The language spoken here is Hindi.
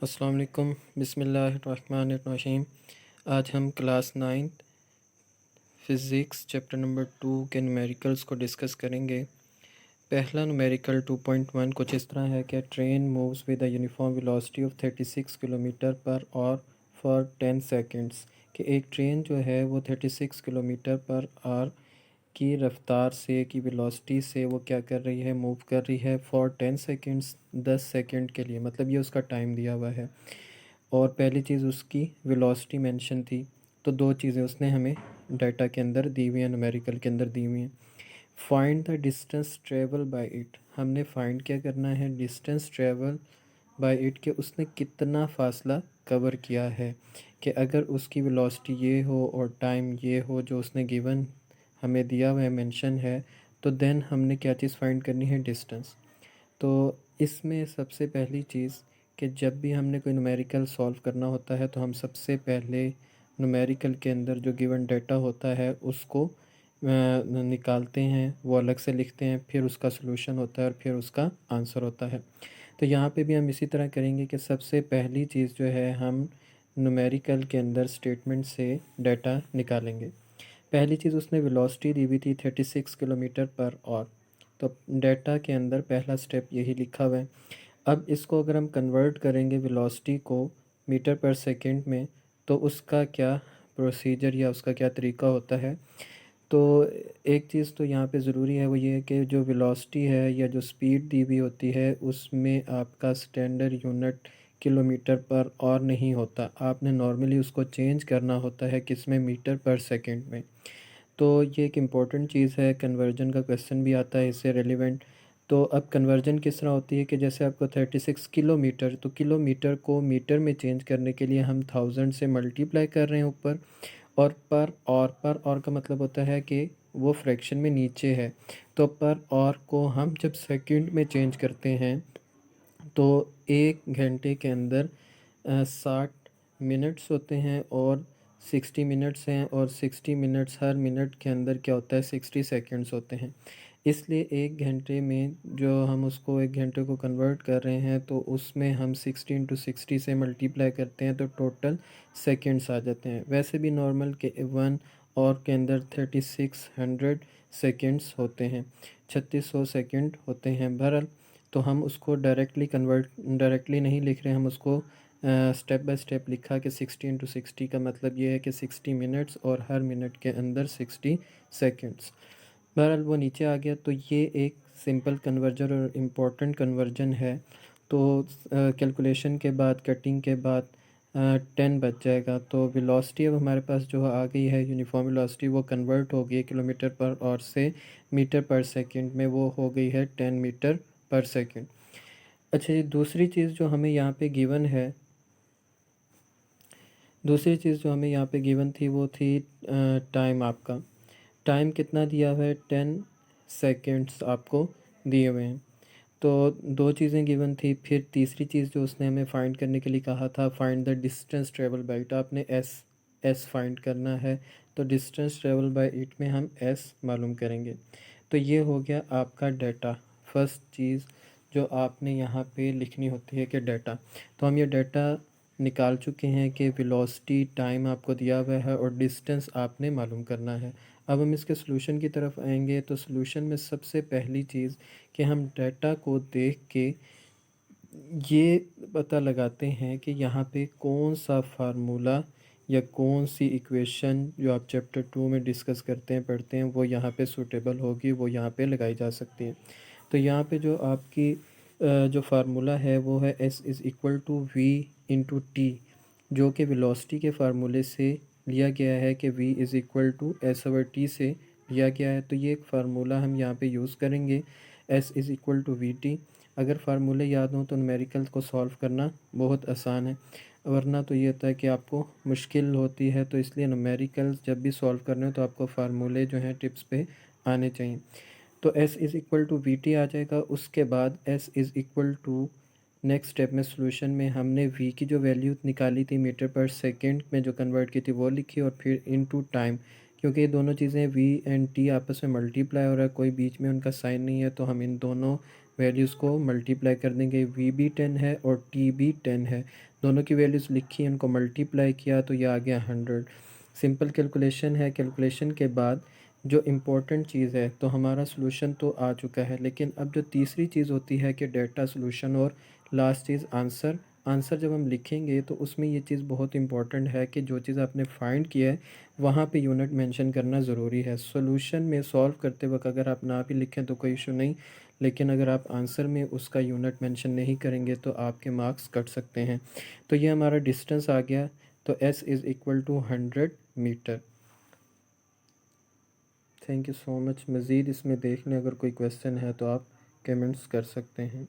अस्सलाम वालेकुम बिस्मिल्लाहिर्रहमानिर्रहीम। आज हम क्लास 9 फ़िज़िक्स चैप्टर नंबर 2 के न्यूमेरिकल्स को डिस्कस करेंगे। पहला न्यूमेरिकल 2.1 कुछ इस तरह है कि train moves with a uniform velocity of 36 kilometre per hour for 10 seconds. कि एक ट्रेन जो है वो 36 किलोमीटर पर आवर की रफ़्तार से की वेलोसिटी से वो क्या कर रही है, मूव कर रही है फॉर 10 सेकंड्स, 10 सेकंड के लिए। मतलब ये उसका टाइम दिया हुआ है और पहली चीज़ उसकी वेलोसिटी मेंशन थी। तो दो चीज़ें उसने हमें डाटा के अंदर दी हुई हैं, न्यूमेरिकल के अंदर दी हुई हैं। Find the distance travel by it. हमने फाइंड क्या करना है, डिस्टेंस ट्रेवल बाय इट के उसने कितना फ़ासला कवर किया है। कि अगर उसकी वेलोसिटी ये हो और टाइम ये हो जो उसने गिवन हमें दिया हुआ है, मेंशन है, तो देन हमने क्या चीज़ फाइंड करनी है, डिस्टेंस। तो इसमें सबसे पहली चीज़ कि जब भी हमने कोई न्यूमेरिकल सॉल्व करना होता है तो हम सबसे पहले न्यूमेरिकल के अंदर जो गिवन डाटा होता है उसको निकालते हैं, वो अलग से लिखते हैं, फिर उसका सलूशन होता है और फिर उसका आंसर होता है। तो यहाँ पे भी हम इसी तरह करेंगे कि सबसे पहली चीज़ जो है हम न्यूमेरिकल के अंदर स्टेटमेंट से डाटा निकालेंगे। पहली चीज़ उसने वेलोसिटी दी हुई थी 36 किलोमीटर पर आवर। तो डाटा के अंदर पहला स्टेप यही लिखा हुआ है। अब इसको अगर हम कन्वर्ट करेंगे वेलोसिटी को मीटर पर सेकंड में, तो उसका क्या प्रोसीजर या उसका क्या तरीका होता है। तो एक चीज़ तो यहाँ पे ज़रूरी है, वो ये है कि जो वेलोसिटी है या जो स्पीड दी हुई होती है उसमें आपका स्टैंडर्ड यूनिट किलोमीटर पर और नहीं होता। आपने नॉर्मली उसको चेंज करना होता है किस में, मीटर पर सेकंड में। तो ये एक इम्पॉर्टेंट चीज़ है, कन्वर्जन का क्वेश्चन भी आता है इससे रेलिवेंट। तो अब कन्वर्जन किस तरह होती है कि जैसे आपको 36 किलोमीटर, तो किलोमीटर को मीटर में चेंज करने के लिए हम 1000 से मल्टीप्लाई कर रहे हैं ऊपर, और पर और का मतलब होता है कि वो फ्रैक्शन में नीचे है। तो पर और को हम जब सेकंड में चेंज करते हैं तो 1 घंटे के अंदर 60 मिनट्स होते हैं और 60 मिनट्स हैं, और 60 मिनट्स हर मिनट के अंदर क्या होता है, 60 सेकंड्स होते हैं। इसलिए 1 घंटे में जो हम उसको 1 घंटे को कन्वर्ट कर रहे हैं तो उसमें हम 60 इंटू 60 से मल्टीप्लाई करते हैं तो टोटल सेकंड्स आ जाते हैं। वैसे भी नॉर्मल के 1 और के अंदर 3600 सेकंड्स होते हैं, 3600 सेकंड होते हैं बहरहाल। तो हम उसको डायरेक्टली नहीं लिख रहे हैं, हम उसको स्टेप बाय स्टेप लिखा कि 60 इंटू 60 का मतलब ये है कि 60 मिनट्स और हर मिनट के अंदर 60 सेकंड्स। बहरहाल वो नीचे आ गया। तो ये एक सिंपल कन्वर्जन और इम्पोर्टेंट कन्वर्जन है। तो कैलकुलेशन के बाद, कटिंग के बाद 10 बच जाएगा। तो वेलोसिटी अब हमारे पास जो आ गई है, यूनिफॉर्म वेलोसिटी, वो कन्वर्ट हो गई है किलोमीटर पर आवर से मीटर पर सेकंड में, वो हो गई है 10 मीटर पर सेकंड। अच्छा जी, दूसरी चीज़ जो हमें यहाँ पे गिवन थी वो थी टाइम। आपका टाइम कितना दिया हुआ है, 10 सेकंड्स आपको दिए हुए हैं। तो दो चीज़ें गिवन थी। फिर तीसरी चीज़ जो उसने हमें फाइंड करने के लिए कहा था, find the distance travel by it. आपने एस फाइंड करना है, तो डिस्टेंस ट्रेवल बाय इट में हम एस मालूम करेंगे। तो ये हो गया आपका डाटा। फर्स्ट चीज़ जो आपने यहाँ पे लिखनी होती है कि डाटा। तो हम ये डाटा निकाल चुके हैं कि वेलोसिटी, टाइम आपको दिया हुआ है और डिस्टेंस आपने मालूम करना है। अब हम इसके सलूशन की तरफ आएंगे। तो सलूशन में सबसे पहली चीज़ कि हम डाटा को देख के ये पता लगाते हैं कि यहाँ पे कौन सा फार्मूला या कौन सी इक्वेशन जो आप चैप्टर 2 में डिस्कस करते हैं, पढ़ते हैं, वो यहाँ पे सूटेबल होगी, वो यहाँ पे लगाई जा सकती है। तो यहाँ पे जो आपकी जो फार्मूला है वो है S is equal to V into T, जो कि वेलोसिटी के फार्मूले से लिया गया है कि V is equal to S over T से लिया गया है। तो ये एक फार्मूला हम यहाँ पे यूज़ करेंगे, S is equal to V T. अगर फार्मूले याद हों तो न्यूमेरिकल को सॉल्व करना बहुत आसान है, वरना तो ये होता है कि आपको मुश्किल होती है। तो इसलिए न्यूमेरिकल जब भी सॉल्व करने हो तो आपको फार्मूले जो हैं टिप्स पे आने चाहिए। तो S is equal to V T आ जाएगा। उसके बाद S is equal to, next step में सॉल्यूशन में हमने V की जो वैल्यू निकाली थी मीटर पर सेकंड में जो कन्वर्ट की थी वो लिखी, और फिर इनटू टाइम। क्योंकि ये दोनों चीज़ें V एंड T आपस में मल्टीप्लाई हो रहा है, कोई बीच में उनका साइन नहीं है, तो हम इन दोनों वैल्यूज़ को मल्टीप्लाई कर देंगे। वी भी 10 है और टी भी 10 है, दोनों की वैल्यूज़ लिखी, इनको मल्टीप्लाई किया तो ये आ गया 100। सिंपल कैलकुलेशन है। कैलकुलेशन के बाद जो इम्पोर्टेंट चीज़ है, तो हमारा सॉल्यूशन तो आ चुका है, लेकिन अब जो तीसरी चीज़ होती है कि डेटा सॉल्यूशन, और लास्ट चीज़ आंसर। आंसर जब हम लिखेंगे तो उसमें ये चीज़ बहुत इंपॉर्टेंट है कि जो चीज़ आपने फाइंड किया है वहाँ पे यूनिट मेंशन करना ज़रूरी है। सॉल्यूशन में सॉल्व करते वक्त अगर आप ना भी लिखें तो कोई इशू नहीं, लेकिन अगर आप आंसर में उसका यूनिट मेंशन नहीं करेंगे तो आपके मार्क्स कट सकते हैं। तो ये हमारा डिस्टेंस आ गया, तो s is equal to 100 metre. Thank you so much. मज़ीद इसमें देख लें, अगर कोई क्वेश्चन है तो आप कमेंट्स कर सकते हैं।